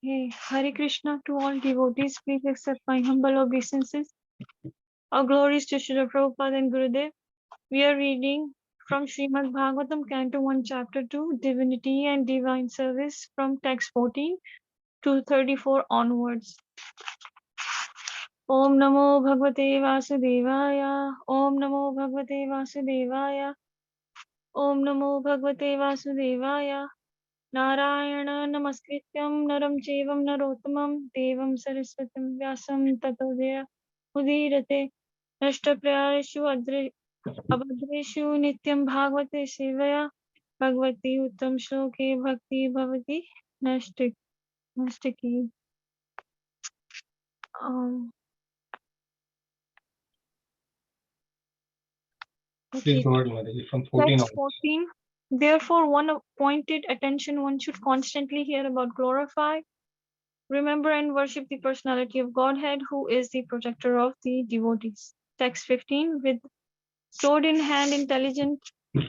Hey, Hare Krishna to all devotees, please accept my humble obeisances. Our glories to Srila Prabhupada and Gurudev. We are reading from Srimad Bhagavatam, Canto 1, Chapter 2, Divinity and Divine Service, from text 14 to 34 onwards. Om Namo Bhagavate Vasudevaya. Om Namo Bhagavate Vasudevaya. Om Namo Bhagavate Vasudevaya. Narayana Namaskrityam Naram Chevam Narottamam Devam Saraswatam Vyasam Tato Jaya Udirate Nashtaprayashu Abhadreshu Nityam Bhagavate Sevaya Bhagavati Uttam Shloke Bhakti Bhavati Nashtaki. Um, Please okay. go ahead, Mataji, from 14 Text onwards. 14. Therefore, one appointed attention one should constantly hear about glorify, remember and worship the personality of Godhead, who is the protector of the devotees. Text 15. With sword in hand, intelligent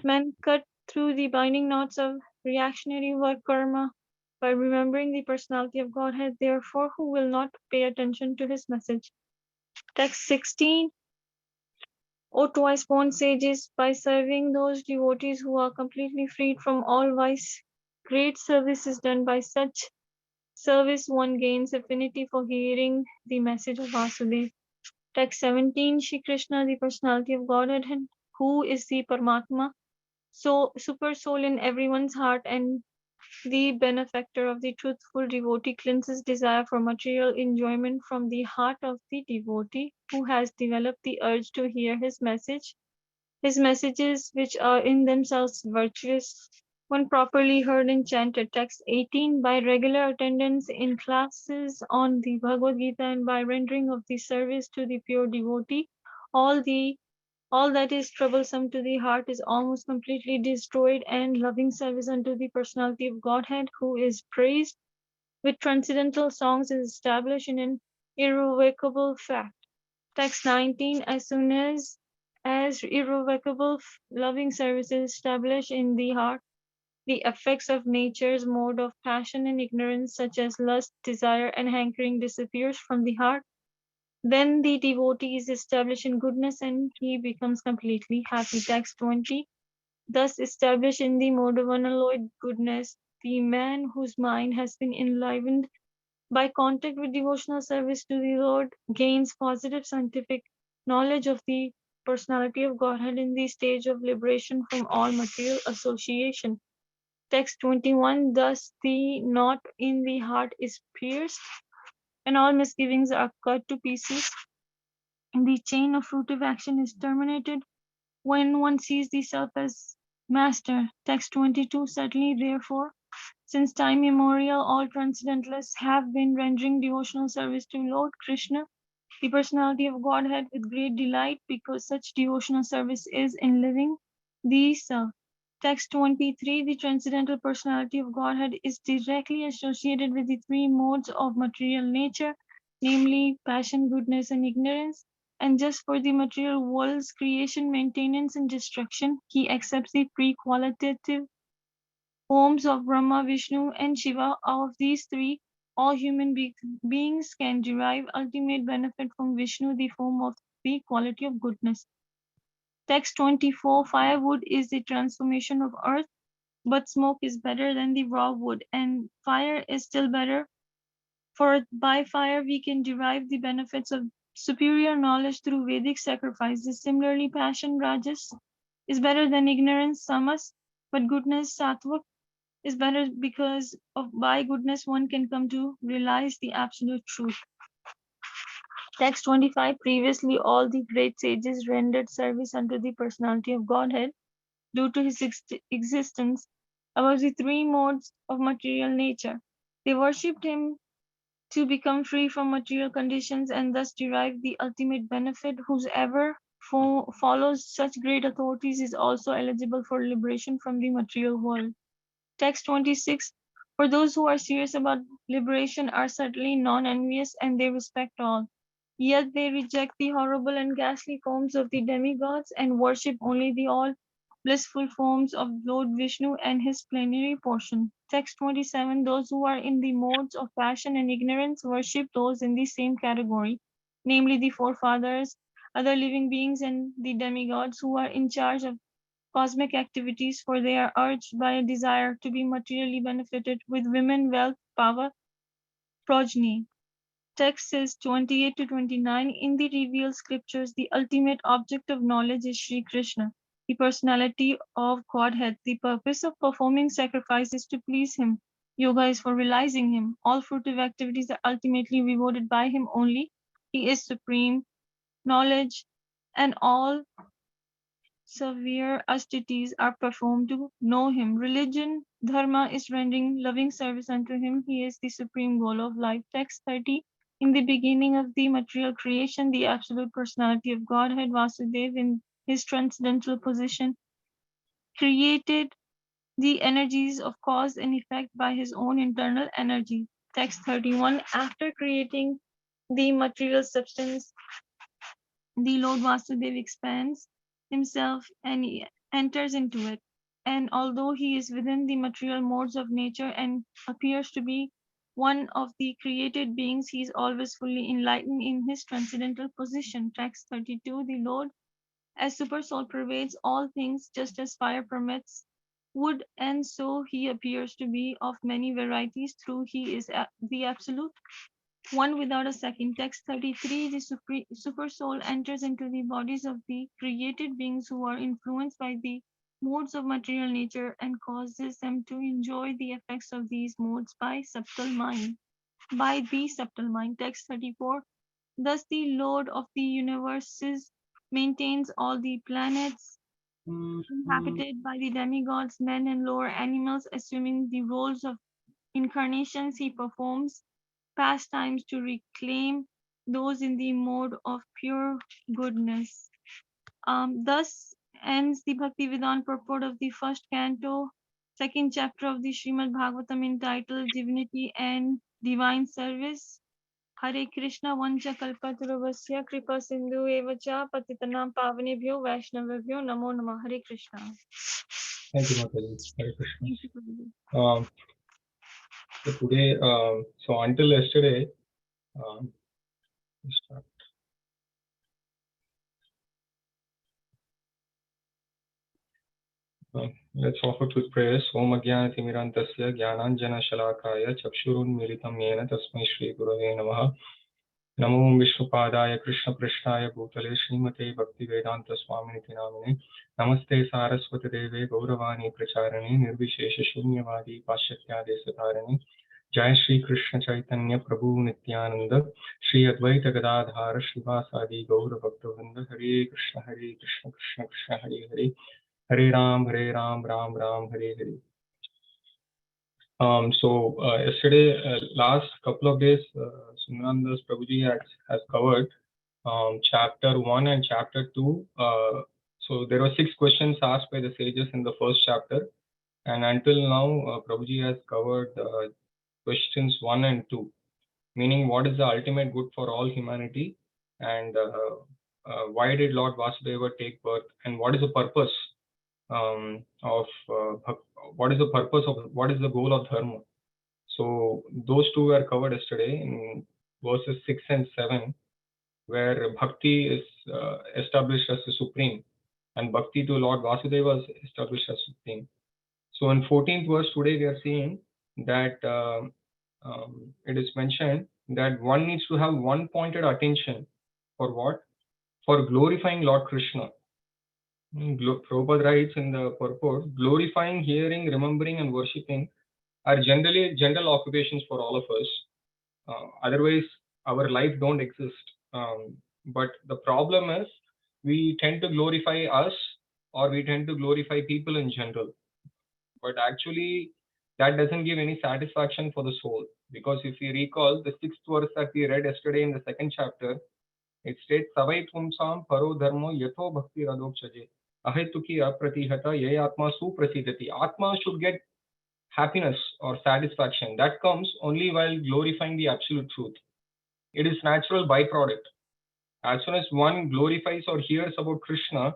men cut through the binding knots of reactionary work karma by remembering the personality of Godhead, therefore, who will not pay attention to his message. Text 16. O twice born sages, by serving those devotees who are completely freed from all vice, great service is done. By such service one gains affinity for hearing the message of Vasudeva. Text 17. Shri Krishna, the personality of Godhead, who is the Paramatma, so super soul in everyone's heart and the benefactor of the truthful devotee, cleanses desire for material enjoyment from the heart of the devotee who has developed the urge to hear his message. His messages, which are in themselves virtuous, when properly heard and chanted. Text 18. By regular attendance in classes on the Bhagavad Gita and by rendering of the service to the pure devotee, all the all that is troublesome to the heart is almost completely destroyed, and loving service unto the personality of Godhead, who is praised with transcendental songs, is established in an irrevocable fact. Text 19. As soon as irrevocable loving service is established in the heart, the effects of nature's mode of passion and ignorance, such as lust, desire, and hankering, disappears from the heart. Then the devotee is established in goodness and he becomes completely happy. Text 20. Thus established in the mode of unalloyed goodness, the man whose mind has been enlivened by contact with devotional service to the Lord gains positive scientific knowledge of the personality of Godhead in the stage of liberation from all material association. Text 21. Thus the knot in the heart is pierced and all misgivings are cut to pieces. The chain of fruitive action is terminated when one sees the self as master. Text 22. Certainly, therefore, since time immemorial, all transcendentalists have been rendering devotional service to Lord Krishna, the personality of Godhead, with great delight, because such devotional service is in living the self. Text 23. The transcendental personality of Godhead is directly associated with the three modes of material nature, namely passion, goodness, and ignorance. And just for the material world's creation, maintenance, and destruction, he accepts the pre-qualitative forms of Brahma, Vishnu, and Shiva. Of these three, all human beings can derive ultimate benefit from Vishnu, the form of the quality of goodness. Text 24. Firewood is the transformation of earth, but smoke is better than the raw wood, and fire is still better, for by fire we can derive the benefits of superior knowledge through Vedic sacrifices. Similarly, passion, rajas, is better than ignorance, tamas, but goodness, sattvic, is better because of by goodness one can come to realize the absolute truth. Text 25. Previously, all the great sages rendered service unto the personality of Godhead due to his existence above the three modes of material nature. They worshipped him to become free from material conditions and thus derive the ultimate benefit. Whosoever follows such great authorities is also eligible for liberation from the material world. Text 26. For those who are serious about liberation are certainly non-envious and they respect all. Yet they reject the horrible and ghastly forms of the demigods and worship only the all blissful forms of Lord Vishnu and his plenary portion. Text 27. Those who are in the modes of passion and ignorance worship those in the same category, namely the forefathers, other living beings, and the demigods who are in charge of cosmic activities, for they are urged by a desire to be materially benefited with women, wealth, power, progeny. Texts 28 to 29. In the revealed scriptures, the ultimate object of knowledge is Sri Krishna, the personality of Godhead. The purpose of performing sacrifice is to please Him. Yoga is for realizing Him. All fruitive activities are ultimately rewarded by Him only. He is supreme. Knowledge and all severe austerities are performed to know Him. Religion, dharma, is rendering loving service unto Him. He is the supreme goal of life. Text 30. In the beginning of the material creation, the absolute personality of Godhead, Vasudev, in his transcendental position, created the energies of cause and effect by his own internal energy. Text 31. After creating the material substance, the Lord Vasudev expands himself and he enters into it. And although he is within the material modes of nature and appears to be one of the created beings, he is always fully enlightened in his transcendental position. Text 32. The Lord, as Supersoul, pervades all things just as fire permits wood, and so he appears to be of many varieties through he is the absolute one without a second. Text 33. The super soul enters into the bodies of the created beings who are influenced by the modes of material nature and causes them to enjoy the effects of these modes by subtle mind. By the subtle mind. Text 34. Thus the Lord of the universes maintains all the planets inhabited by the demigods, men and lower animals, assuming the roles of incarnations he performs pastimes to reclaim those in the mode of pure goodness. Thus ends the Bhaktivedanta purport of the first canto, second chapter of the Srimad Bhagavatam, entitled Divinity and Divine Service. Hare Krishna Vancha Kalpataruvasya Kripa Sindhu Evacha Patitanam Pavanebhyo Vaishnavabhyo Namo Namah. Hare Krishna. Thank you, Mataji. Hare Krishna. Thank you, Guruji. So today, so until yesterday, um, start. Let's offer quick prayers. Om Ajnanatimirantasya Jnananjana Shalakaya Chakshurunmilitam Yena Tasmai Shri Gurave Namaha. Namo Vishnupadaya Krishna Prishnaya Bhutale Srimate Bhaktivedanta Swaminiti Namine. Namaste Saraswati Deve Gauravani Pracharane Nirvishesha Shunyavadi Pashyatya Desatarane. Jai Shri Krishna Chaitanya Prabhu Nityananda Shri Advaita Gadadhara Shivasadi Gaura Bhaktivinoda. Hare Krishna Krishna Krishna Hare Hare Hare Ram Ram Ram Hare Hare. So yesterday, last couple of days, Sunandas Prabhuji has covered chapter 1 and chapter 2. So there were 6 questions asked by the sages in the first chapter, and until now, Prabhuji has covered questions 1 and 2, meaning what is the ultimate good for all humanity, and why did Lord Vasudeva take birth, and what is the purpose of what is the goal of dharma. So those two were covered yesterday in verses 6 and 7, where bhakti is established as the supreme, and bhakti to Lord Vasudeva is established as supreme. So in 14th verse today we are seeing that it is mentioned that one needs to have one pointed attention for what? For glorifying Lord Krishna. Prabhupada writes in the purport, glorifying, hearing, remembering, and worshipping are generally general occupations for all of us. Otherwise, our life don't exist. But the problem is, we tend to glorify us, or we tend to glorify people in general. But actually, that doesn't give any satisfaction for the soul. Because if you recall the 6th verse that we read yesterday in the 2nd chapter, it states, Savai Pumsam Paro Dharmo Yatho Bhakti Radokchaje. Ahetuki Apratihata Ye Atma Suprasidati. Atma should get happiness or satisfaction. That comes only while glorifying the absolute truth. It is natural byproduct. As soon as one glorifies or hears about Krishna,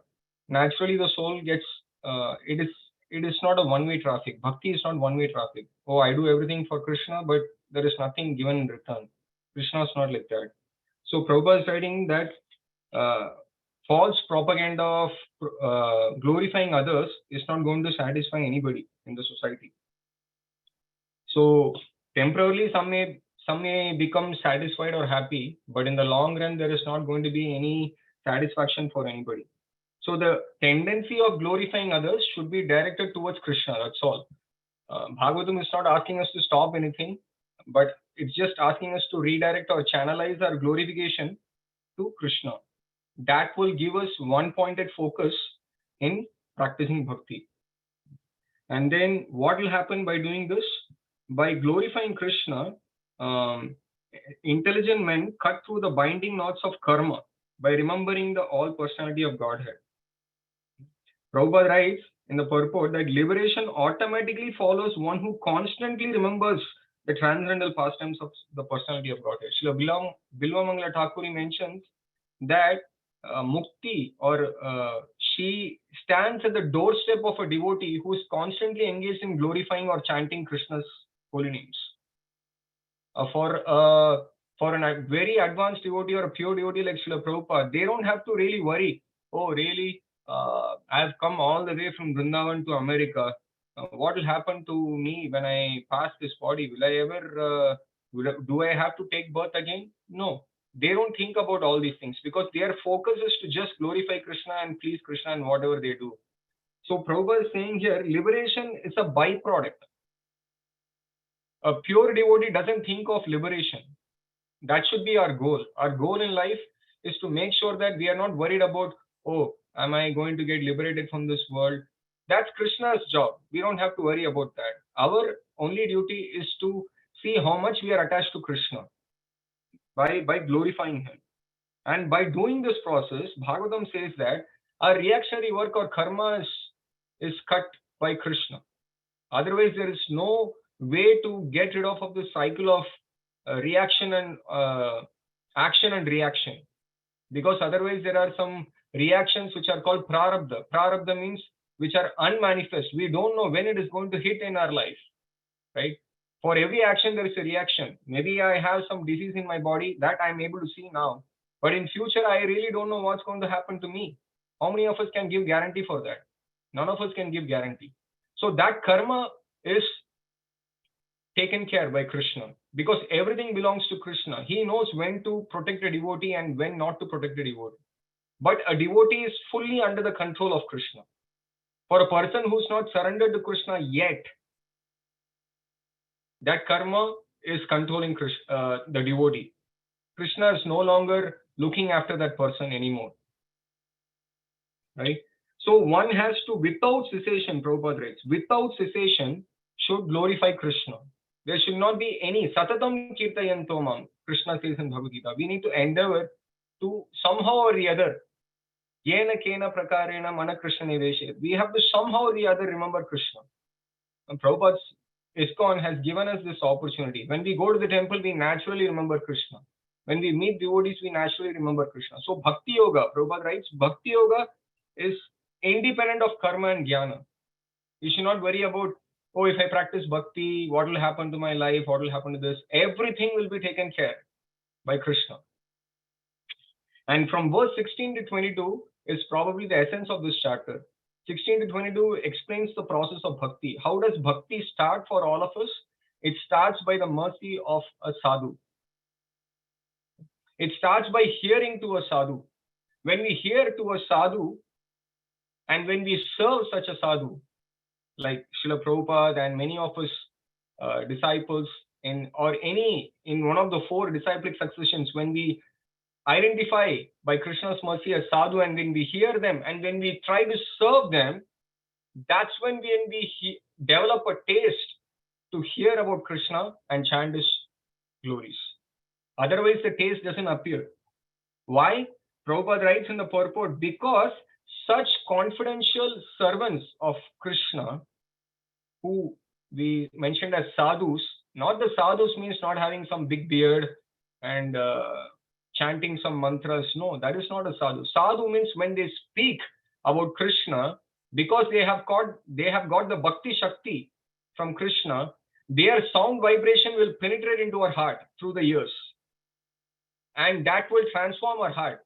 naturally the soul gets it is not a one-way traffic. Bhakti is not one-way traffic. Oh, I do everything for Krishna, but there is nothing given in return. Krishna is not like that. So Prabhupada is writing that uh, false propaganda of glorifying others is not going to satisfy anybody in the society. So temporarily, some may become satisfied or happy, but in the long run, there is not going to be any satisfaction for anybody. So the tendency of glorifying others should be directed towards Krishna. That's all. Bhagavatam is not asking us to stop anything, but it's just asking us to redirect or channelize our glorification to Krishna. That will give us one-pointed focus in practicing bhakti. And then what will happen by doing this? By glorifying Krishna, um, intelligent men cut through the binding knots of karma by remembering the all personality of Godhead. Prabhupada writes in the purport that liberation automatically follows one who constantly remembers the transcendental pastimes of the personality of Godhead. Srila Bilvamangala Thakuri mentions that mukti, or she stands at the doorstep of a devotee who is constantly engaged in glorifying or chanting Krishna's holy names. For a very advanced devotee or a pure devotee like Srila Prabhupada, they don't have to really worry. Oh, really? I've come all the way from Vrindavan to America. What will happen to me when I pass this body? Will I ever? Do I have to take birth again? No, they don't think about all these things because their focus is to just glorify Krishna and please Krishna in whatever they do. So Prabhupada is saying here, liberation is a byproduct. A pure devotee doesn't think of liberation. That should be our goal. Our goal in life is to make sure that we are not worried about, oh, am I going to get liberated from this world? That's Krishna's job. We don't have to worry about that. Our only duty is to see how much we are attached to Krishna by glorifying him. And by doing this process, Bhagavatam says that our reactionary work or karma is cut by Krishna. Otherwise, there is no way to get rid of the cycle of reaction and action and reaction, because otherwise there are some reactions which are called prarabdha. Prarabdha means which are unmanifest. We don't know when it is going to hit in our life, right? For every action there is a reaction. Maybe I have some disease in my body that I'm able to see now, but in future I really don't know what's going to happen to me. How many of us can give guarantee for that? None of us can give guarantee. So that karma is taken care by Krishna, because everything belongs to Krishna. He knows when to protect a devotee and when not to protect a devotee. But a devotee is fully under the control of Krishna. For a person who's not surrendered to Krishna yet, that karma is controlling the devotee. Krishna is no longer looking after that person anymore. Right? So one has to, without cessation, Prabhupada writes, without cessation, should glorify Krishna. There should not be any satatam kirtayantomam, Krishna says in Bhagavad Gita. We need to endeavor to somehow or the other, yena kena prakarena mana Krishna niveshe. We have to somehow or the other remember Krishna. And Prabhupada's ISKCON has given us this opportunity. When we go to the temple, we naturally remember Krishna. When we meet devotees, we naturally remember Krishna. So Bhakti Yoga, Prabhupada writes, Bhakti Yoga is independent of karma and jnana. You should not worry about, oh, if I practice bhakti, what will happen to my life? What will happen to this? Everything will be taken care by Krishna. And from verse 16 to 22 is probably the essence of this chapter. 16 to 22 explains the process of bhakti. How does bhakti start for all of us? It starts by the mercy of a sadhu. It starts by hearing to a sadhu. When we hear to a sadhu and when we serve such a sadhu, like Srila Prabhupada and many of us disciples in one of the four disciplic successions, when we identify by Krishna's mercy as sadhu and when we hear them and when we try to serve them, that's when we develop a taste to hear about Krishna and chant his glories. Otherwise, the taste doesn't appear. Why? Prabhupada writes in the purport, because such confidential servants of Krishna, who we mentioned as sadhus, not the sadhus means not having some big beard and chanting some mantras. No, that is not a sadhu. Sadhu means when they speak about Krishna, because they have got the bhakti shakti from Krishna. Their sound vibration will penetrate into our heart through the ears, and that will transform our heart.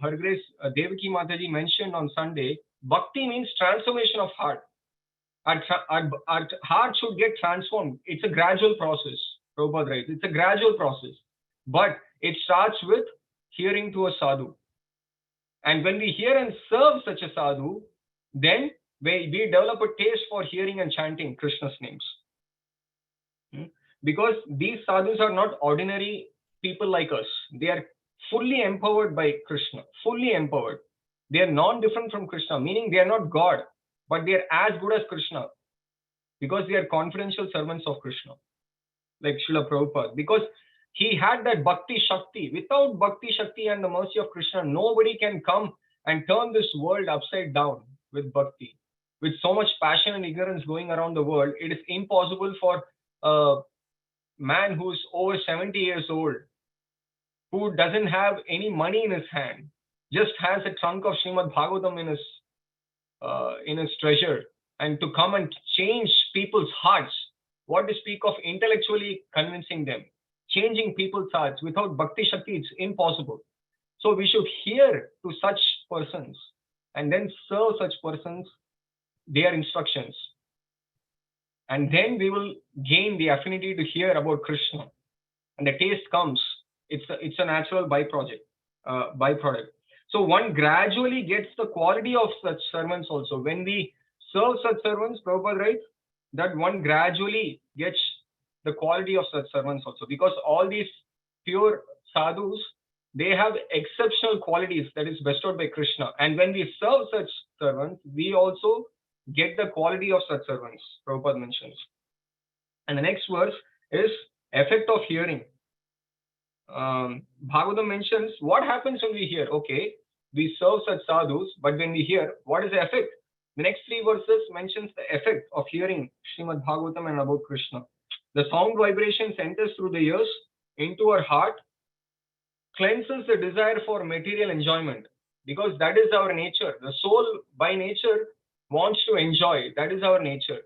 Her Grace Devaki Mataji mentioned on Sunday, bhakti means transformation of heart. Our heart should get transformed. It's a gradual process. Prabhupada writes, it's a gradual process. But it starts with hearing to a sadhu. And when we hear and serve such a sadhu, then we develop a taste for hearing and chanting Krishna's names. Because these sadhus are not ordinary people like us. They are fully empowered by Krishna, fully empowered. They are non-different from Krishna, meaning they are not God, but they are as good as Krishna because they are confidential servants of Krishna, like Srila Prabhupada. Because he had that bhakti shakti. Without bhakti shakti and the mercy of Krishna, nobody can come and turn this world upside down with bhakti. With so much passion and ignorance going around the world, it is impossible for a man who's over 70 years old, who doesn't have any money in his hand, just has a trunk of Srimad Bhagavatam in his treasure, and to come and change people's hearts. What to speak of intellectually convincing them, changing people's hearts without bhakti shakti? It's impossible. So we should hear to such persons and then serve such persons their instructions, and then we will gain the affinity to hear about Krishna, and the taste comes. It's a natural byproduct. So one gradually gets the quality of such servants also. When we serve such servants, Prabhupada writes that one gradually gets the quality of such servants also, because all these pure sadhus, they have exceptional qualities that is bestowed by Krishna. And when we serve such servants, we also get the quality of such servants, Prabhupada mentions. And the next verse is effect of hearing. Bhagavatam mentions what happens when we hear. Okay, we serve such sadhus, but when we hear, what is the effect? The next three verses mentions the effect of hearing Srimad Bhagavatam and about Krishna. The sound vibrations enters through the ears into our heart, cleanses the desire for material enjoyment, because that is our nature. The soul by nature wants to enjoy. That is our nature,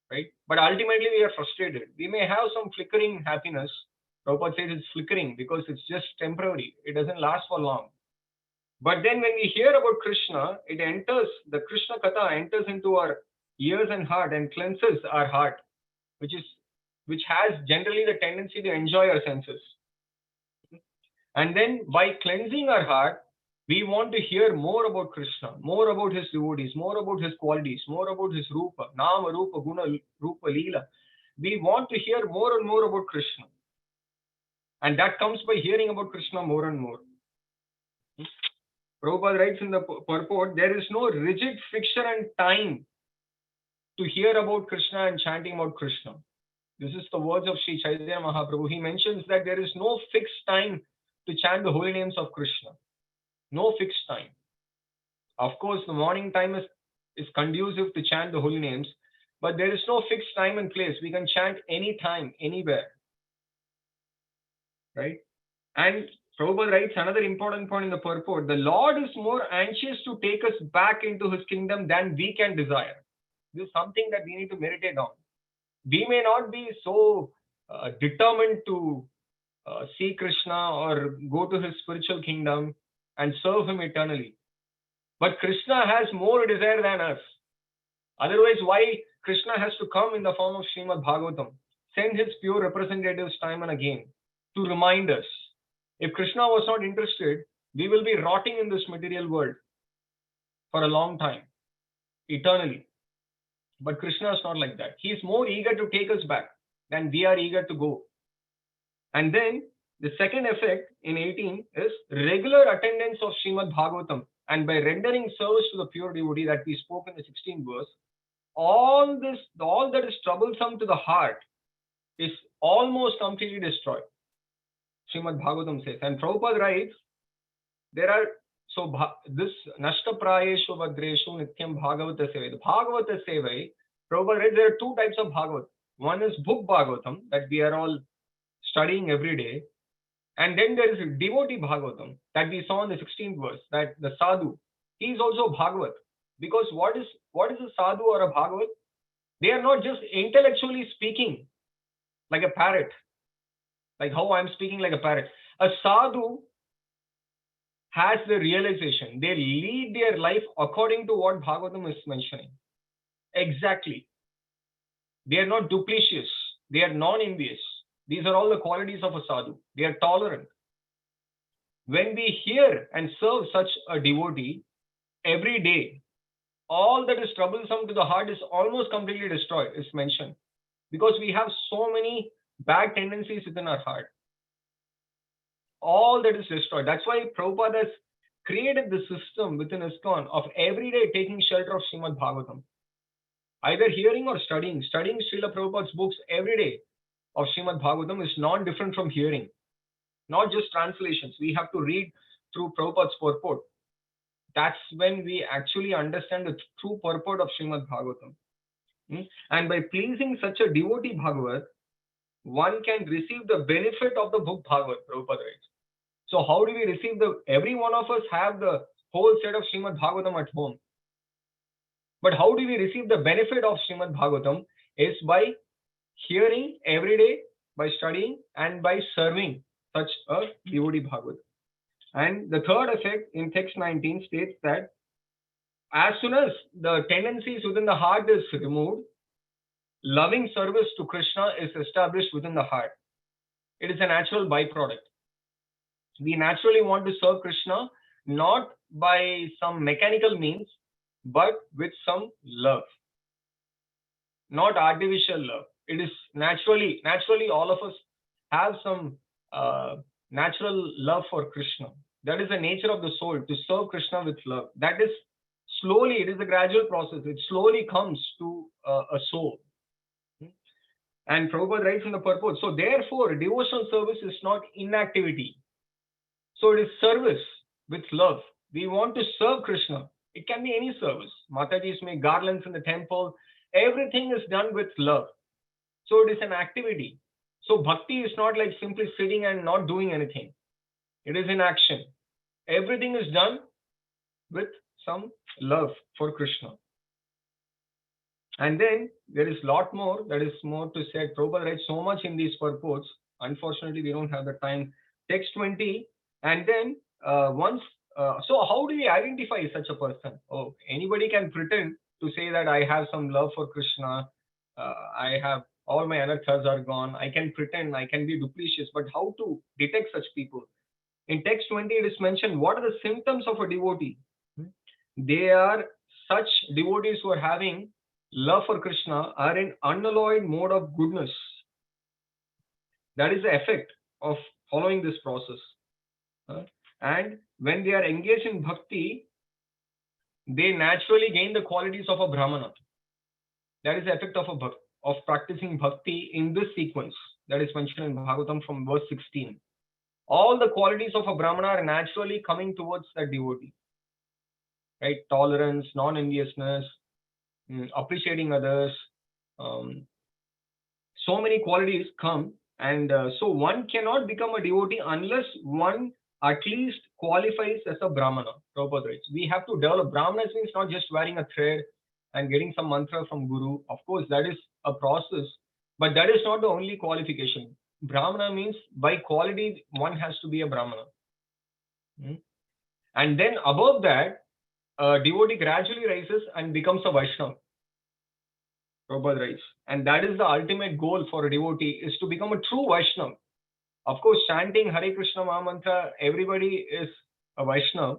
right? But ultimately we are frustrated. We may have some flickering happiness. Prabhupada says it's flickering because it's just temporary. It doesn't last for long. But then when we hear about Krishna, it enters, the Krishna Katha enters into our ears and heart and cleanses our heart, which has generally the tendency to enjoy our senses. And then by cleansing our heart, we want to hear more about Krishna, more about his devotees, more about his qualities, more about his Rupa, Nama, Rupa, Guna, Rupa, Leela. We want to hear more and more about Krishna. And that comes by hearing about Krishna more and more. Prabhupada writes in the purport, there is no rigid fixture and time to hear about Krishna and chanting about Krishna. This is the words of Sri Chaitanya Mahaprabhu. He mentions that there is no fixed time to chant the holy names of Krishna. No fixed time. Of course, the morning time is conducive to chant the holy names, but there is no fixed time and place. We can chant anytime, anywhere. Right? And Prabhupada writes another important point in the purport. The Lord is more anxious to take us back into his kingdom than we can desire. This is something that we need to meditate on. We may not be so determined to see Krishna or go to his spiritual kingdom and serve him eternally. But Krishna has more desire than us. Otherwise, why Krishna has to come in the form of Srimad Bhagavatam, send his pure representatives time and again to remind us. If Krishna was not interested, we will be rotting in this material world for a long time, eternally. But Krishna is not like that. He is more eager to take us back than we are eager to go. And then the second effect in 18 is regular attendance of Srimad Bhagavatam, and by rendering service to the pure devotee that we spoke in the 16th verse, all that is troublesome to the heart is almost completely destroyed. Srimad Bhagavatam says, and Prabhupada writes, there are this Nashta Prayeshu Vadreshu Nityam Bhagavata Sevai. The Bhagavata Sevai, Prabhupada writes, there are two types of Bhagavat. One is book Bhagavatam that we are all studying every day, and then there is devotee Bhagavatam that we saw in the 16th verse, that the sadhu, he is also Bhagavat. Because what is a sadhu or a bhagavat? They are not just intellectually speaking like a parrot, like how I'm speaking like a parrot. A sadhu has the realization. They lead their life according to what Bhagavatam is mentioning. Exactly. They are not duplicitous. They are non-envious. These are all the qualities of a sadhu. They are tolerant. When we hear and serve such a devotee every day, all that is troublesome to the heart is almost completely destroyed, is mentioned. Because we have so many bad tendencies within our heart. All that is destroyed. That's why Prabhupada has created the system within ISKCON of every day taking shelter of Srimad Bhagavatam. Either hearing or studying. Studying Srila Prabhupada's books every day of Srimad Bhagavatam is not different from hearing. Not just translations. We have to read through Prabhupada's purport. That's when we actually understand the true purport of Srimad Bhagavatam. And by pleasing such a devotee Bhagavat, one can receive the benefit of the book Bhagavat, Prabhupada writes. So how do we receive every one of us have the whole set of Srimad Bhagavatam at home. But how do we receive the benefit of Srimad Bhagavatam is by hearing every day, by studying and by serving such a devotee Bhagavat. And the third effect in text 19 states that as soon as the tendencies within the heart is removed, loving service to Krishna is established within the heart. It is a natural byproduct. We naturally want to serve Krishna not by some mechanical means, but with some love. Not artificial love. It is naturally all of us have some natural love for Krishna. That is the nature of the soul, to serve Krishna with love. That is slowly, it is a gradual process. It slowly comes to a soul. And Prabhupada writes in the purport, so therefore, devotional service is not inactivity. So it is service with love. We want to serve Krishna. It can be any service. Mataji's make garlands in the temple. Everything is done with love. So it is an activity. So bhakti is not like simply sitting and not doing anything. It is in action. Everything is done with some love for Krishna. And then there is a lot more that is more to say. Prabhupada writes so much in these purports. Unfortunately, we don't have the time. Text 20. And then so how do we identify such a person? Oh, anybody can pretend to say that I have some love for Krishna. I have all my anarthas are gone. I can pretend, I can be duplicitous. But how to detect such people? In text 20, it is mentioned what are the symptoms of a devotee. They are such devotees who are having love for Krishna are in unalloyed mode of goodness. That is the effect of following this process. And when they are engaged in bhakti, they naturally gain the qualities of a brahmana. That is the effect of practicing bhakti in this sequence that is mentioned in Bhagavatam from verse 16. All the qualities of a brahmana are naturally coming towards that devotee. Right? Tolerance, non-enviousness, appreciating others. So many qualities come, and so one cannot become a devotee unless one at least qualifies as a brahmana. Prabhupada writes. We have to develop. Brahmanas means not just wearing a thread and getting some mantra from Guru. Of course, that is a process, but that is not the only qualification. Brahmana means by quality one has to be a brahmana. And then above that, a devotee gradually rises and becomes a Vaishnava. Prabhupada writes. And that is the ultimate goal for a devotee, is to become a true Vaishnava. Of course, chanting Hare Krishna Mahamantra, everybody is a Vaishnava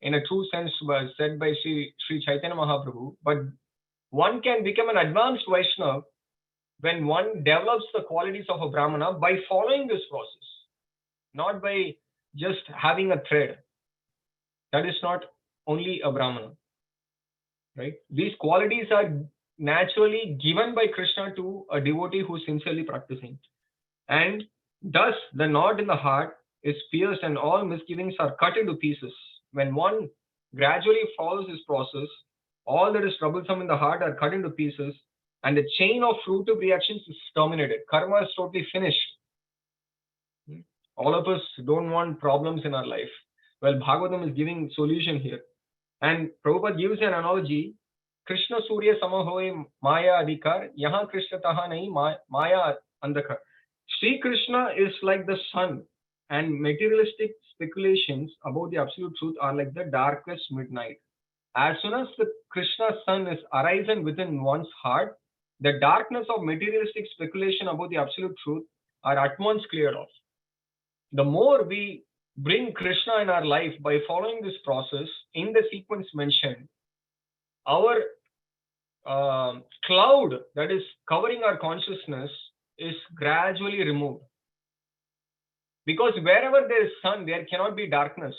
in a true sense said by Sri Chaitanya Mahaprabhu. But one can become an advanced Vaishnava when one develops the qualities of a Brahmana by following this process, not by just having a thread. That is not only a Brahmana. Right? These qualities are naturally given by Krishna to a devotee who is sincerely practicing. And thus the knot in the heart is pierced and all misgivings are cut into pieces. When one gradually follows this process, all that is troublesome in the heart are cut into pieces and the chain of fruitive reactions is terminated. Karma is totally finished. All of us don't want problems in our life. Well, Bhagavatam is giving solution here. And Prabhupada gives an analogy, Krishna Surya Samahoy Maya Adhikar, Yaha Krishna Taha Nahi Maya Andhakar. Sri Krishna is like the sun, and materialistic speculations about the absolute truth are like the darkest midnight. As soon as the Krishna sun is arisen within one's heart, the darkness of materialistic speculation about the absolute truth are at once cleared off. The more we bring Krishna in our life by following this process in the sequence mentioned, our cloud that is covering our consciousness is gradually removed. Because wherever there is sun, there cannot be darkness,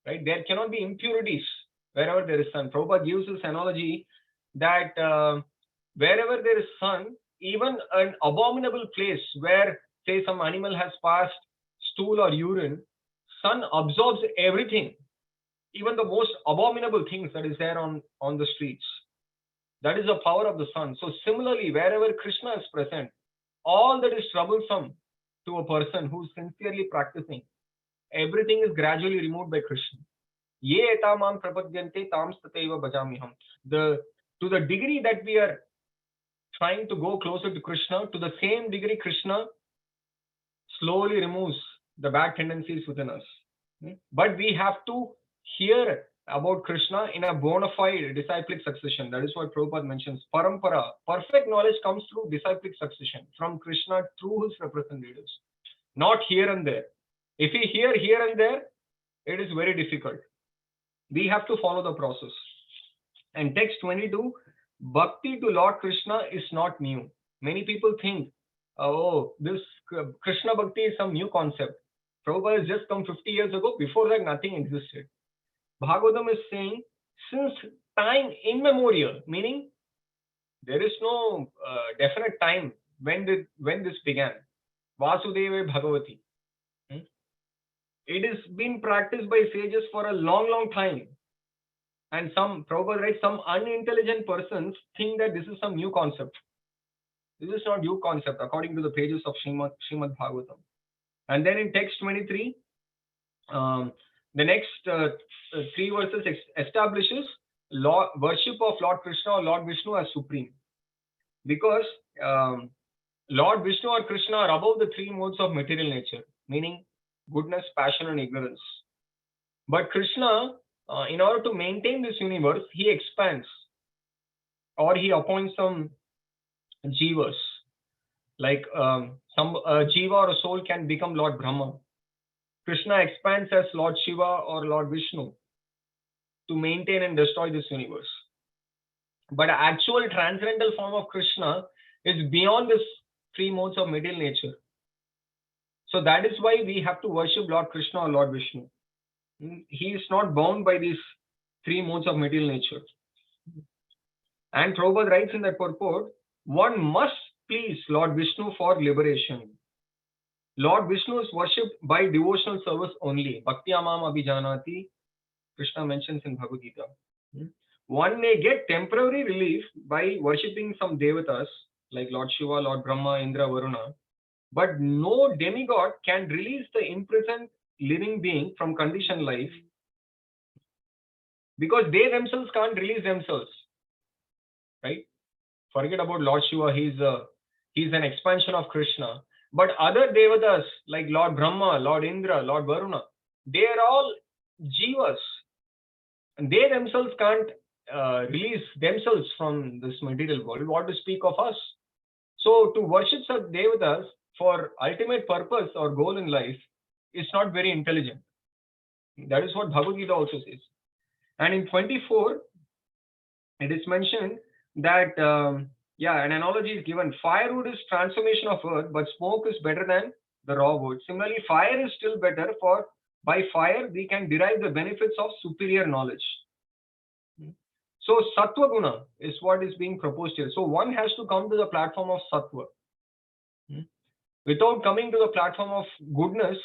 right? There cannot be impurities wherever there is sun. Prabhupada gives this analogy that wherever there is sun, even an abominable place where, say, some animal has passed stool or urine, sun absorbs everything, even the most abominable things that is there on the streets. That is the power of the sun. So similarly, wherever Krishna is present, all that is troublesome to a person who is sincerely practicing, everything is gradually removed by Krishna. Ye etamam prapadyante tam stateva bhajamiham. To the degree that we are trying to go closer to Krishna, to the same degree Krishna slowly removes the bad tendencies within us. But we have to hear about Krishna in a bona fide disciplic succession. That is what Prabhupada mentions. Parampara, perfect knowledge comes through disciplic succession from Krishna through his representatives, not here and there. If we hear here and there, it is very difficult. We have to follow the process. And text 22, Bhakti to Lord Krishna is not new. Many people think, oh, this Krishna Bhakti is some new concept. Prabhupada has just come 50 years ago. Before that, nothing existed. Bhagavatam is saying, since time immemorial, meaning there is no definite time when this began. Vasudeva Bhagavati. It has been practiced by sages for a long, long time. And some, Prabhupada writes, some unintelligent persons think that this is some new concept. This is not new concept according to the pages of Srimad Bhagavatam. And then in text 23, the next 3 verses establishes worship of Lord Krishna or Lord Vishnu as supreme. Because Lord Vishnu or Krishna are above the 3 modes of material nature, meaning goodness, passion, and ignorance. But Krishna, in order to maintain this universe, he expands or he appoints some jivas. Like some jiva or a soul can become Lord Brahma. Krishna expands as Lord Shiva or Lord Vishnu to maintain and destroy this universe. But actual transcendental form of Krishna is beyond this 3 modes of material nature. So that is why we have to worship Lord Krishna or Lord Vishnu. He is not bound by these 3 modes of material nature. And Prabhupada writes in that purport, one must please Lord Vishnu for liberation. Lord Vishnu is worshipped by devotional service only. Bhakti amam abhijanati, Krishna mentions in Bhagavad Gita. One may get temporary relief by worshipping some devatas like Lord Shiva, Lord Brahma, Indra, Varuna. But no demigod can release the imprisoned living being from conditioned life because they themselves can't release themselves. Right? Forget about Lord Shiva, he's an expansion of Krishna. But other devatas like Lord Brahma, Lord Indra, Lord Varuna, they are all jivas. And they themselves can't release themselves from this material world. What to speak of us? So to worship such devatas for ultimate purpose or goal in life is not very intelligent. That is what Bhagavad Gita also says. And in 24, it is mentioned that an analogy is given. Firewood is transformation of earth, but smoke is better than the raw wood. Similarly, fire is still better, for by fire we can derive the benefits of superior knowledge. So sattva guna is what is being proposed here. So one has to come to the platform of sattva. Without coming to the platform of goodness,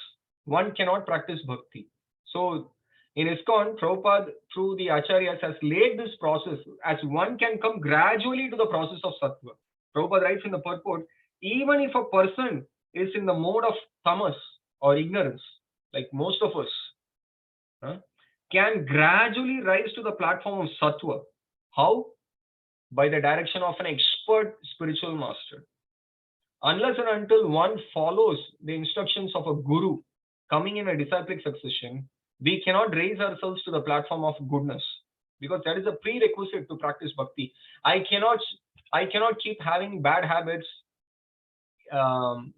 one cannot practice bhakti. So in ISKCON, Prabhupada, through the Acharyas, has laid this process as one can come gradually to the process of sattva. Prabhupada writes in the purport, even if a person is in the mode of tamas or ignorance, like most of us, can gradually rise to the platform of sattva. How? By the direction of an expert spiritual master. Unless and until one follows the instructions of a guru coming in a disciplic succession, we cannot raise ourselves to the platform of goodness, because that is a prerequisite to practice bhakti. I cannot keep having bad habits,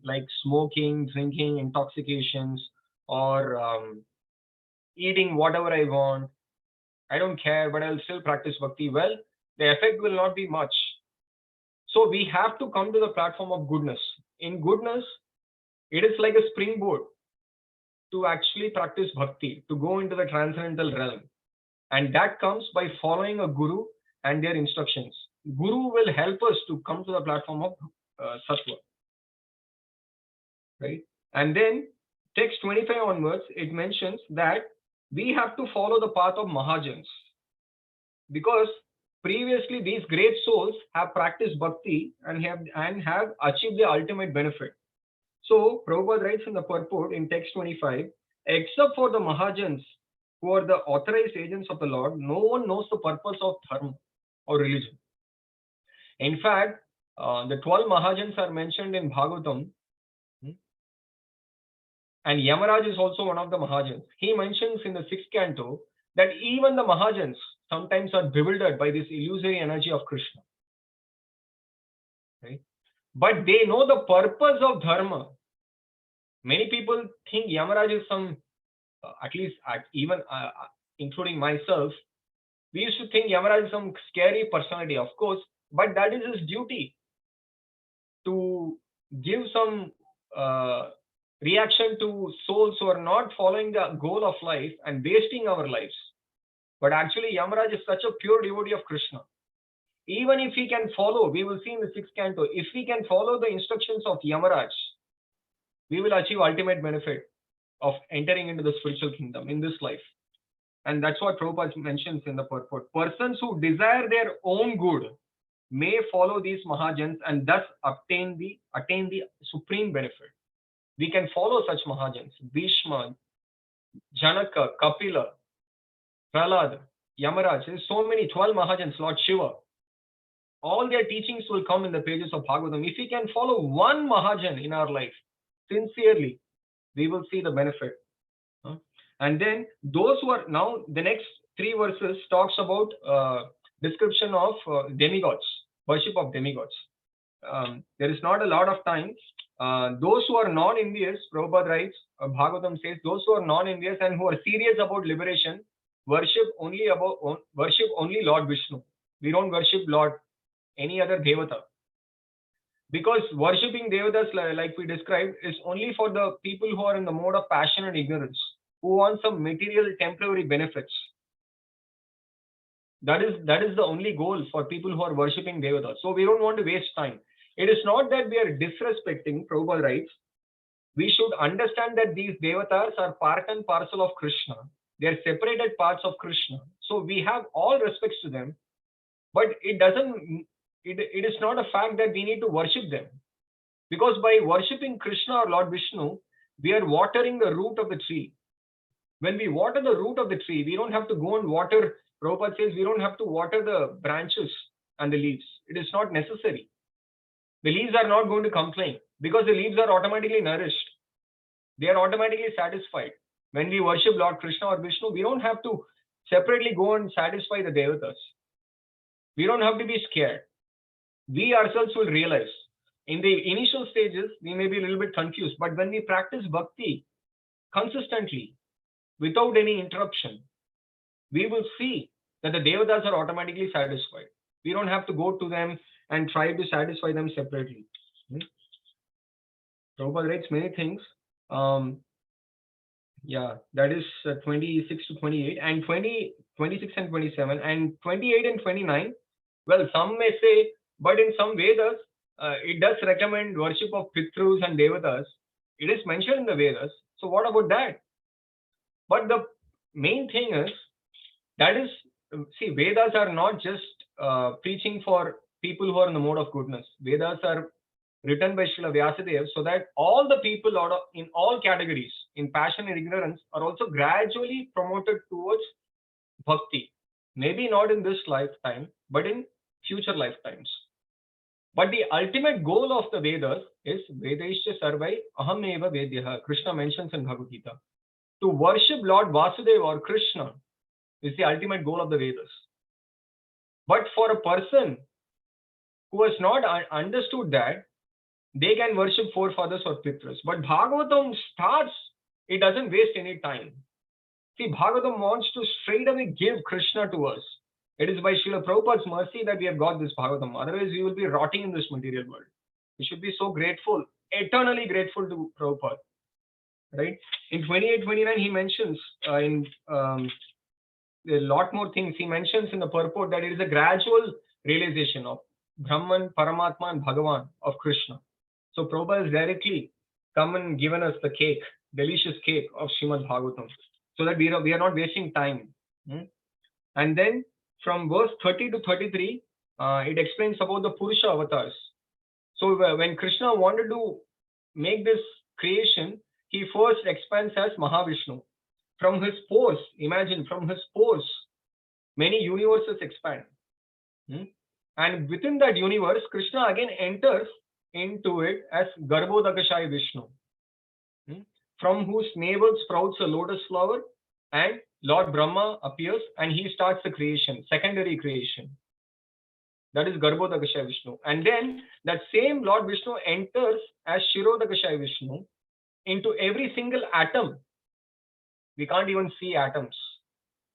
like smoking, drinking, intoxications, or eating whatever I want. I don't care, but I'll still practice bhakti. Well, the effect will not be much. So we have to come to the platform of goodness. In goodness, it is like a springboard to actually practice bhakti, to go into the transcendental realm. And that comes by following a guru and their instructions. Guru will help us to come to the platform of sattva, right? And then text 25 onwards, it mentions that we have to follow the path of Mahajans, because previously these great souls have practiced bhakti and have achieved the ultimate benefit. So Prabhupada writes in the purport in text 25, except for the Mahajans who are the authorized agents of the Lord, no one knows the purpose of dharma or religion. In fact, the 12 Mahajans are mentioned in Bhagavatam, hmm, and Yamaraj is also one of the Mahajans. He mentions in the sixth canto that even the Mahajans sometimes are bewildered by this illusory energy of Krishna, right? But they know the purpose of dharma. Many people think Yamaraj is some, at least even including myself, we used to think Yamaraj is some scary personality, of course, but that is his duty to give some reaction to souls who are not following the goal of life and wasting our lives. But actually, Yamaraj is such a pure devotee of Krishna. Even if he can follow, we will see in the sixth canto, if we can follow the instructions of Yamaraj, we will achieve ultimate benefit of entering into the spiritual kingdom in this life. And that's what Prabhupada mentions in the purport. Persons who desire their own good may follow these Mahajans and thus attain the supreme benefit. We can follow such Mahajans, Bhishma, Janaka, Kapila, Prahlad, Yamaraj. There's so many, 12 Mahajans, Lord Shiva. All their teachings will come in the pages of Bhagavatam. If we can follow one Mahajan in our life sincerely, we will see the benefit. And then those who are now, the next three verses talks about description of demigods, worship of demigods. There is not a lot of time. Those who are non-Indians, Prabhupada writes, Bhagavatam says, those who are non-Indians and who are serious about liberation, worship only Lord Vishnu. We don't worship Lord any other devata, because worshipping devatas, like we described, is only for the people who are in the mode of passion and ignorance, who want some material temporary benefits. That is the only goal for people who are worshipping devatas. So we don't want to waste time. It is not that we are disrespecting, Prabhupada writes. We should understand that these devatas are part and parcel of Krishna. They are separated parts of Krishna. So we have all respects to them, but it is not a fact that we need to worship them. Because by worshipping Krishna or Lord Vishnu, we are watering the root of the tree. When we water the root of the tree, we don't have to go and water. Prabhupada says we don't have to water the branches and the leaves. It is not necessary. The leaves are not going to complain because the leaves are automatically nourished. They are automatically satisfied. When we worship Lord Krishna or Vishnu, we don't have to separately go and satisfy the devatas. We don't have to be scared. We ourselves will realize. In the initial stages, we may be a little bit confused, but when we practice bhakti consistently, without any interruption, we will see that the devatas are automatically satisfied. We don't have to go to them and try to satisfy them separately. Prabhupada writes many things. That is 26 to 28 and 26 and 27 and 28 and 29. Well, some may say, but in some Vedas, it does recommend worship of Pitrus and Devatas. It is mentioned in the Vedas. So what about that? But the main thing is, that is, see, Vedas are not just preaching for people who are in the mode of goodness. Vedas are written by Srila Vyasadeva so that all the people in all categories, in passion and ignorance, are also gradually promoted towards bhakti. Maybe not in this lifetime, but in future lifetimes. But the ultimate goal of the Vedas is Vedaischa Sarvai Aham Eva Vedyaha. Krishna mentions in Bhagavad Gita. To worship Lord Vasudeva or Krishna is the ultimate goal of the Vedas. But for a person who has not understood that, they can worship forefathers or pitras. But Bhagavatam starts, it doesn't waste any time. See, Bhagavatam wants to straight away give Krishna to us. It is by Srila Prabhupada's mercy that we have got this Bhagavatam. Otherwise, we will be rotting in this material world. We should be so grateful, eternally grateful to Prabhupada. Right? In 28-29, he mentions in a lot more things. He mentions in the purport that it is a gradual realization of Brahman, Paramatma, and Bhagavan of Krishna. So Prabhupada has directly come and given us the cake, delicious cake of Srimad Bhagavatam, so that we are not wasting time. And then from verse 30 to 33, it explains about the Purusha avatars. So when Krishna wanted to make this creation, he first expands as Mahavishnu. From his pores, imagine, from his pores, many universes expand. And within that universe, Krishna again enters into it as Garbhodakashai Vishnu, from whose navel sprouts a lotus flower, and Lord Brahma appears and he starts the creation, secondary creation. That is Garbhodakashai Vishnu. And then that same Lord Vishnu enters as Shirodakashai Vishnu into every single atom. We can't even see atoms.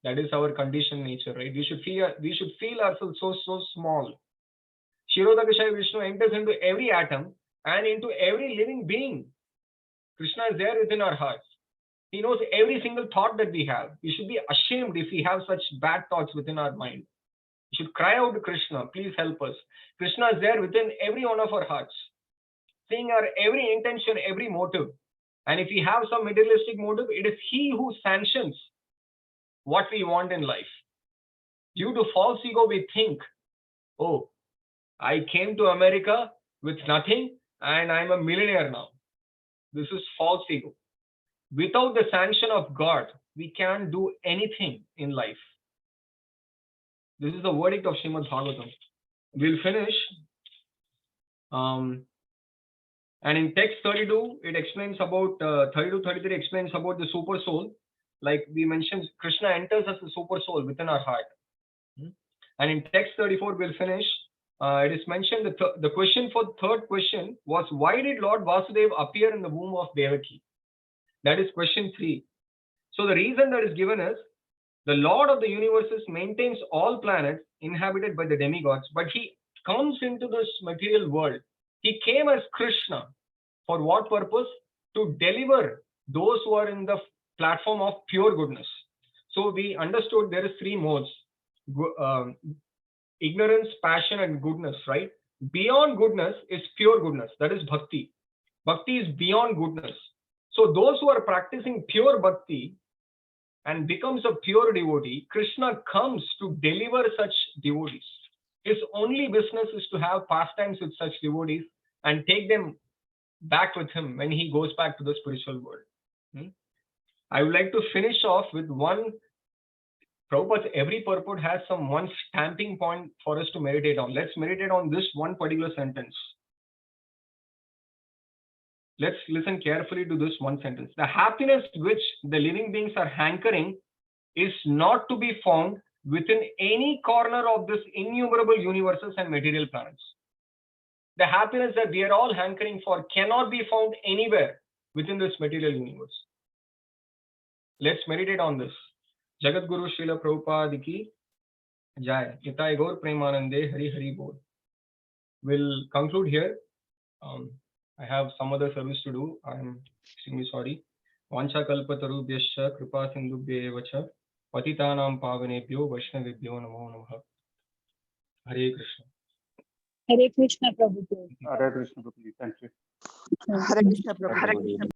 That is our conditioned nature, right? We should feel ourselves so small. Shirodakashai Vishnu enters into every atom and into every living being. Krishna is there within our hearts. He knows every single thought that we have. We should be ashamed if we have such bad thoughts within our mind. We should cry out to Krishna, please help us. Krishna is there within every one of our hearts, seeing our every intention, every motive. And if we have some materialistic motive, it is He who sanctions what we want in life. Due to false ego, we think, oh, I came to America with nothing and I'm a millionaire now. This is false ego. Without the sanction of God, we can't do anything in life. This is the verdict of Srimad Bhagavatam. We'll finish. And in text 32, it explains about 32-33 explains about the super soul. Like we mentioned, Krishna enters as a super soul within our heart. And in text 34, we'll finish. It is mentioned that the question for the third question was, why did Lord Vasudeva appear in the womb of Devaki? That is question 3. So the reason that is given is, the Lord of the universes maintains all planets inhabited by the demigods, but he comes into this material world. He came as Krishna. For what purpose? To deliver those who are in the platform of pure goodness. So we understood there is 3 modes. Ignorance, passion, and goodness, right? Beyond goodness is pure goodness. That is bhakti. Bhakti is beyond goodness. So those who are practicing pure bhakti and becomes a pure devotee, Krishna comes to deliver such devotees. His only business is to have pastimes with such devotees and take them back with him when he goes back to the spiritual world. I would like to finish off with one. Prabhupada, every purport has one stamping point for us to meditate on. Let's meditate on this one particular sentence. Let's listen carefully to this one sentence. The happiness which the living beings are hankering is not to be found within any corner of this innumerable universes and material planets. The happiness that we are all hankering for cannot be found anywhere within this material universe. Let's meditate on this. Jagat Guru Srila Prabhupada ki Jai. Nitai Gaur Premanande Hari Hari Bol. We'll conclude here. I have some other service to do. I'm extremely sorry. Vancha kalpatarubhyascha kripa sindhubhya vacha patitanam pavanebhyo vaishnavibhyo namo namaha. Hare Krishna. Hare Krishna Prabhupada. Hare Krishna, Prabhuji. Thank you. Hare Krishna Prabhupada.